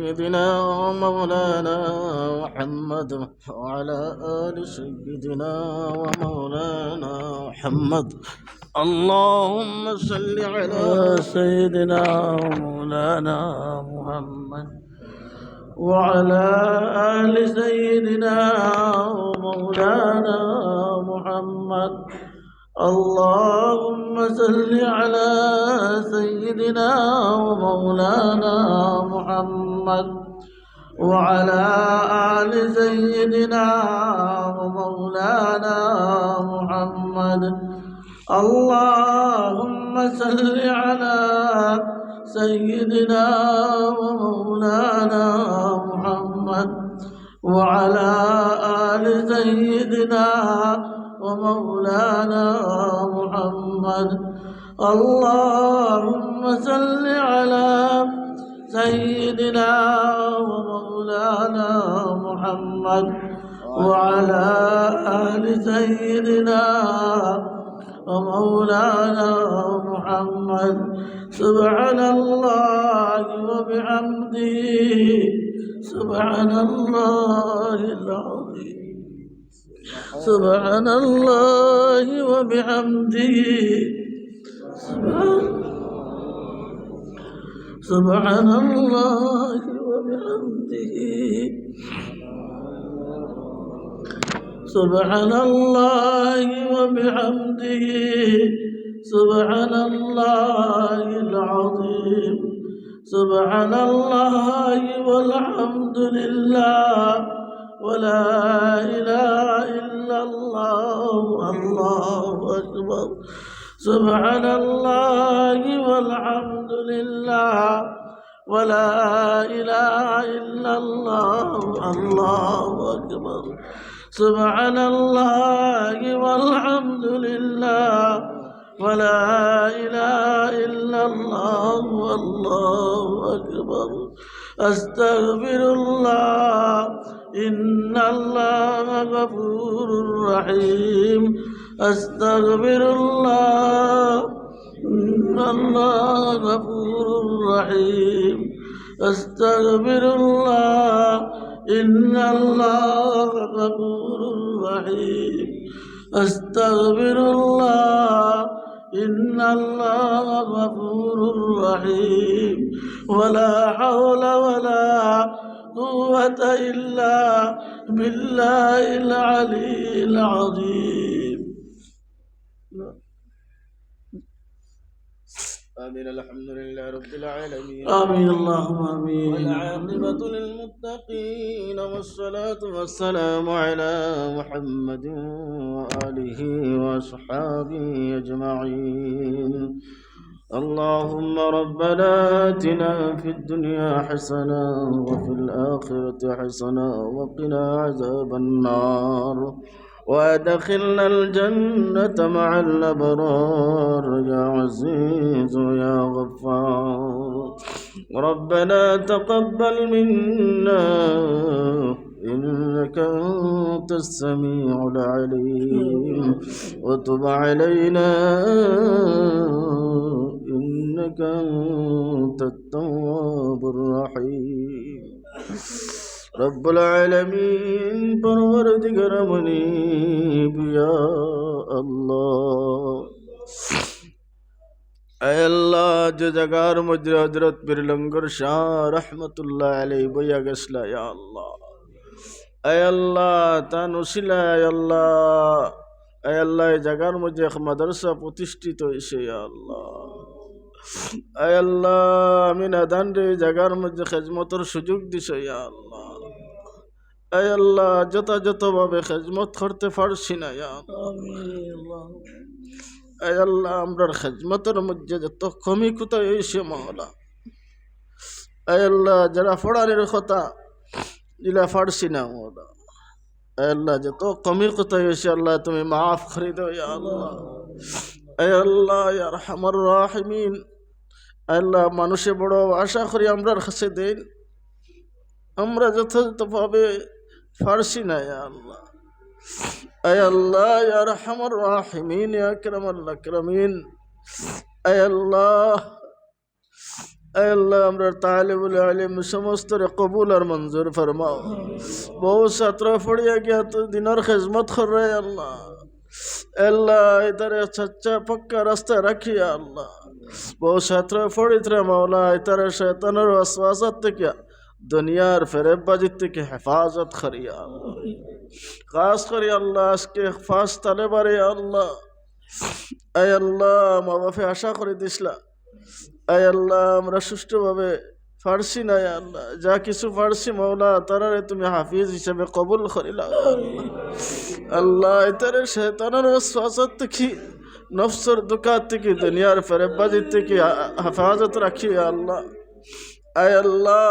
سيدنا ومولانا محمد وعلى آل سيدنا ومولانا محمد. اللهم صل على سيدنا ومولانا محمد وعلى آل سيدنا ومولانا محمد. اللهم صل على سيدنا ومولانا محمد وعلى آل سيدنا ومولانا محمد. اللهم صل على سيدنا ومولانا محمد وعلى آل سيدنا ومولانا محمد. اللهم صل على سيدنا ومولانا محمد وعلى آل سيدنا ومولانا محمد. سبحان الله وبحمده سبحان الله العظيم. سبحان الله وبحمده سبحان الله وبحمده سبحان الله وبحمده سبحان الله العظيم. سبحان الله والحمد لله ولا إله إلا الله. الله أكبر. سبحان الله والحمد لله ولا إله إلا الله. الله أكبر. سبحان الله والحمد لله ولا إله إلا الله. الله أكبر. أستغفر الله إن الله غفور رحيم. أستغفر الله إن الله غفور رحيم. أستغفر الله إن الله غفور رحيم. أستغفر الله إن الله غفور رحيم. ولا حول ولا قوة إلا بالله العلي العظيم. آمين. الحمد لله رب العالمين. آمين اللهم آمين. والعاقبة للمتقين والصلاة والسلام على محمد وآله وأصحابه أجمعين. اللهم ربنا آتنا في الدنيا حسنة وفي الآخرة حسنة وقنا عذاب النار وأدخلنا الجنة مع الأبرار يا عزيز يا غفار. ربنا تقبل منا إنك أنت السميع العليم وتب علينا إنك أنت التواب الرحيم. رب العالمين پروردگار منیب یا اللہ. اے اللہ جو جگار مجر حضرت پیر لنگر شاہ رحمت اللہ علیہ بیا گسلا یا اللہ. اے اللہ تانوسیلا اے اللہ جگار مجھے ایک مدرسہ প্রতিষ্ঠিত হয়েছে یا اللہ. اے اللہ আমি নাদান রে জায়গার মধ্যে খেজমতের সুযোগ দিছো ইয়া আল্লাহ. اے اللہ যথাযথভাবে খেজমত করতে পারছি না ইয়া আল্লাহ. اے اللہ আমরার খেজমতের মধ্যে যত কমি কোথায় হয়েছে মাওলা. اے اللہ যারা পড়ানোর কথা দিলা পারছি না মাওলা. اے اللہ যত কমি কোথায় হয়েছে আল্লাহ তুমি মাফ করে দাও ইয়া আল্লাহ. اے اللہ ইয়া আরহামার রাহিমিন. আল্লাহ মানুষে বড় আশা করি আমরার কাছে দেন, আমরা যথাযথভাবে পারছি না ইয়া আল্লাহ. اے اللہ یا ارحم الراحمین یا اکرم الاکرمین. اے اللہ আয় আল্লাহ আমরা তালিবুল আলিম সমস্ত কবুল আর মঞ্জুর ফরমাও। বহু ছাত্র পড়িয়া গিয়া তো দিনের খেজমত করে আল্লাহ, আল্লাহ ইতারে সচ্চা পক্কা রাস্তা রাখিয়া আল্লাহ। বহু ছাত্র পড়িত্রে মাওলা ইতারে শয়তানের ওয়াসওয়াসাত থেকে দুনিয়ার ফেরেববাজির থেকে হেফাজত করিয়া আল্লাহ। খাস করি আল্লাহ আজকে ফাঁস তালেবারে আল্লাহ, আয় আল্লাহ মা বাপে আশা করে দিসলা, আয় আল্লাহ আমরা সুষ্ঠুভাবে ফার্সি নাই আল্লাহ, যা কিছু ফার্সি মাওলা তারারে তুমি হাফিজ হিসেবে কবুল করিলা আল্লাহ। এতারে শয়তানের ওয়াসওয়াসাত থেকে, নফসের দুকাত থেকে, দুনিয়ার ফেরেববাজির থেকে হেফাজত রাখি আল্লাহ। আয় আল্লাহ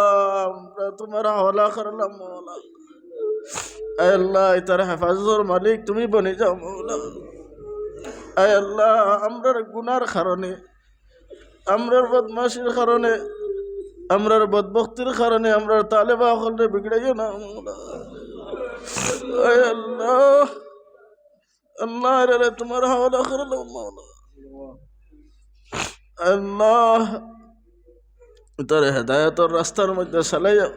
আমরা তোমার হাওলা করলাম মাওলা, আয় আল্লাহ এতার হেফাজতের মালিক তুমি বনে যাও মাওলা। আয় আল্লাহ আমরার গুনার কারণে, আমরার বদমাশির কারণে, আমরার বদবক্তির কারণে আমরার তালেবা হলে বিগড়াইও না মাওলা। আয় আল্লাহ আল্লাহ রে তোমার হাওলা করলাম মাওলা। আল্লাহ তার হেদায়তর রাস্তার মধ্যে চালাইয়া,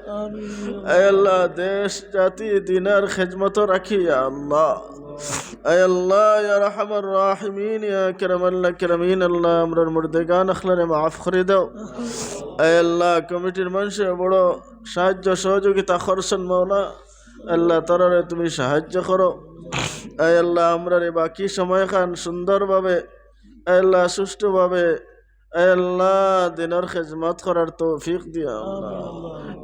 আয় আল্লাহ দেশ জাতি দিনের খেজমত রাখিয়া আল্লাহ। আয় আল্লাহ ইয়া রাহমার রাহিমিন ইয়া কারামাল কারামিন আল্লাহ আমরার মুর্দেগান আখলারে মাফ করে দাও। আয় আল্লাহ কমিটির মানুষে বড় সাহায্য সহযোগিতা করছেন মাওলা, আল্লাহ তারারে তুমি সাহায্য করো। আয় আল্লাহ আমরার বাকি সময় খান সুন্দরভাবে, আয় আল্লাহ সুষ্ঠুভাবে, আয় আল্লাহ দিনের খেজমত করার তৌফিক দিয়া আল্লাহ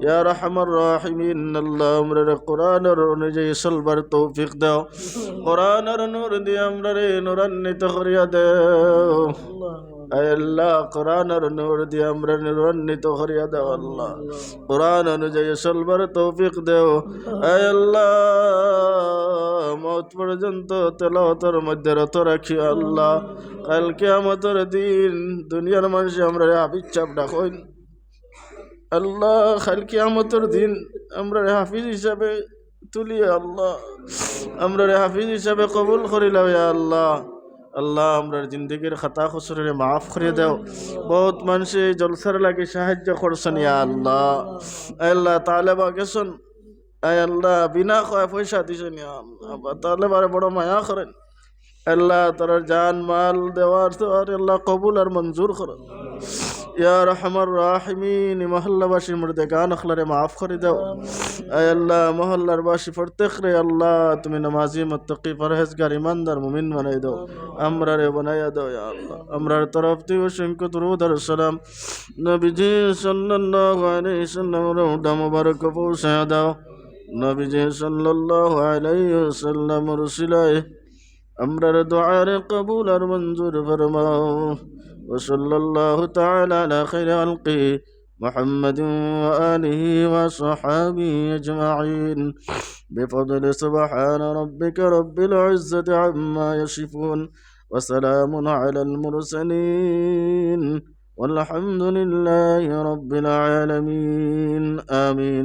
ইয়া রাহমার রাহিমিন আল্লাহ আমরার কোরআনের অনুযায়ী চলবার তৌফিক দাও। কোরআনের নূর দিয়ে আমরারে নূরান্বিত করিয়া দাও। আয় আল্লাহ কোরআনের নূর দিয়ে আমরা নূরান্বিত করিয়া দাও আল্লাহ। কোরআন অনুযায়ী চলবার তৌফিক দাও। আয় আল্লাহ মওত পর্যন্ত তেলাওয়াতের মধ্যে রত রাখি আল্লাহ। কাল কিয়ামতের দিন দুনিয়ার মানুষ আমরা হাফিজ চাপ ডাকইন আল্লাহ, কাল কিয়ামতের দিন আমরা হাফিজ হিসাবে তুলি আল্লাহ, আমরা হাফিজ হিসাবে কবুল করিলাম ইয়া আল্লাহ। আল্লাহ আমরার জিন্দগির খাতা খুসরে মাফ করে দাও। বহুত মানুষে জলসার লাগে সাহায্য করছেন ইয়া আল্লাহ। আল্লাহ তালেবা গেছেন, আয় আল্লাহ বিনা কয় পয়সা দিছেন ইয়া আল্লাহ, তালেবারে বড় মায়া করেন আল্লাহ। তার জান মাল দেওয়ার তো আর আল্লাহ কবুল আর মঞ্জুর করেন ইয়া রাহমার রাহিমিন। মহল্লাবাসী মুর্দেগান আখলারে মাফ করে দাও। আয় আল্লাহ মহল্লার বাসী প্রত্যেক রে আল্লাহ তুমি নামাজি মুত্তাকি পরহেজগার ইমানদার মুমিন বানাই দাও, আমরা রে বানাইয়া দাও ইয়া আল্লাহ। আমরার তরফ থেকে অসংখ্য দরুদ আর সালাম নবীজি সাল্লাল্লাহু আলাইহি সাল্লামের উডা মুবারক পৌঁছায়া দাও। নবীজি সাল্লাল্লাহু আলাইহি ওয়াসাল্লামের উসিলায় আমরার দুআর কবুল আর মঞ্জুর ফরমাও। وصلى الله تعالى على خير خلقه محمد وآله وصحابه أجمعين بفضل سبحان ربك رب العزة عما يصفون وسلام على المرسلين والحمد لله رب العالمين آمين.